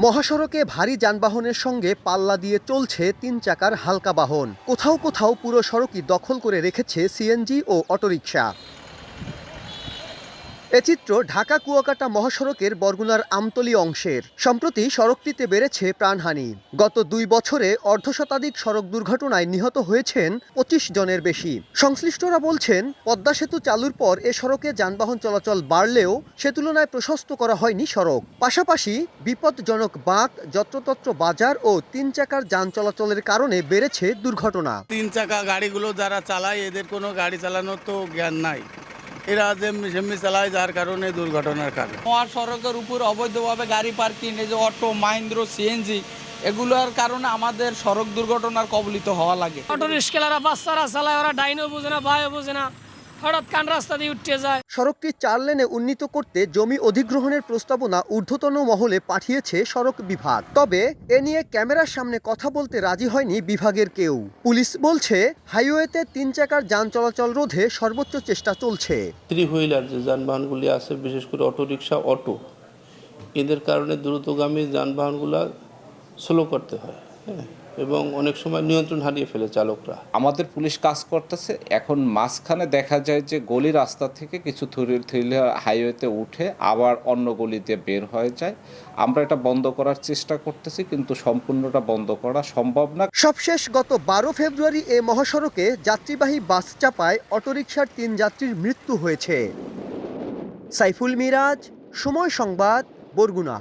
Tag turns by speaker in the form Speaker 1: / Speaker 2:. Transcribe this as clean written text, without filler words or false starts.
Speaker 1: মহাসড়কে ভারী যানবাহনের সঙ্গে পাল্লা দিয়ে চলছে ৩ চাকার হালকা বাহন। কোথাও কোথাও পুরো সড়কই দখল করে রেখেছে সিএনজি ও অটোরিকশা। এ চিত্র ঢাকা কুয়াকাটা মহাসড়কের বরগুনার আমতলী অংশের। সম্প্রতি সড়কটিতে বেড়েছে প্রাণহানি। গত ২ বছরে অর্ধশতাধিক সড়ক দুর্ঘটনায় নিহত হয়েছেন ২৫ জনের বেশি। সংশ্লিষ্টরা বলছেন, পদ্মা সেতু চালুর পর এ সড়কে যানবাহন চলাচল বাড়লেও সে তুলনায় প্রশস্ত করা হয়নি সড়ক। পাশাপাশি বিপজ্জনক বাঁক, যত্রতত্র বাজার ও ৩ চাকার যান চলাচলের কারণে বেড়েছে দুর্ঘটনা।
Speaker 2: ৩ চাকা গাড়িগুলো যারা চালায় এদের কোনো গাড়ি চালানোর তো জ্ঞান নাই। এরা যেমনি চালায়, যার কারণে দুর্ঘটনার কারণ।
Speaker 3: মহাসড়কের উপর অবৈধভাবে গাড়ি পার্কিং, এই যে অটো, মাহিন্দ্র, সিএনজি, এগুলোর কারণে আমাদের সড়ক দুর্ঘটনার কবলিত হওয়া লাগে।
Speaker 4: অটো রিস্কালারা বাচ্চারা চালায়, ওরা ডাইনও বোঝে না, বায়ও বোঝে না, হঠাৎ কান রাস্তা দিয়ে উঠতে যায়।
Speaker 1: সড়কটি ৪ লেনে উন্নীত করতে জমি অধিগ্রহণের প্রস্তাবনা ঊর্ধ্বতন মহলে পাঠিয়েছে সড়ক বিভাগ। তবে এ নিয়ে ক্যামেরার সামনে কথা বলতে রাজি হয়নি বিভাগের কেউ। পুলিশ বলছে, হাইওয়েতে ৩ চাকার যান চলাচল রোধে সর্বোচ্চ চেষ্টা চলছে।
Speaker 5: 3 হুইলার যে যানবাহনগুলি আছে, বিশেষ করে অটোরিকশা, অটো, এদের কারণে দ্রুতগামী যানবাহনগুলো স্লো করতে হয়, এবং অনেক সময় নিয়ন্ত্রণ হারিয়ে ফেলে চালকরা।
Speaker 6: আমাদের পুলিশ কাজ করতেছে। এখন মাঝখানে দেখা যায় যে গলি রাস্তা থেকে কিছু থ্রিল হাইওয়েতে উঠে আবার অন্য গলি দিয়ে বের হয়ে যায়। আমরা এটা বন্ধ করার চেষ্টা করতেছি, কিন্তু সম্পূর্ণটা বন্ধ করা সম্ভব না।
Speaker 1: সবশেষ গত ১২ ফেব্রুয়ারি এ মহাসড়কে যাত্রীবাহী বাস চাপায় অটোরিকশার ৩ যাত্রীর মৃত্যু হয়েছে। সাইফুল মিরাজ, সময় সংবাদ, বরগুনা।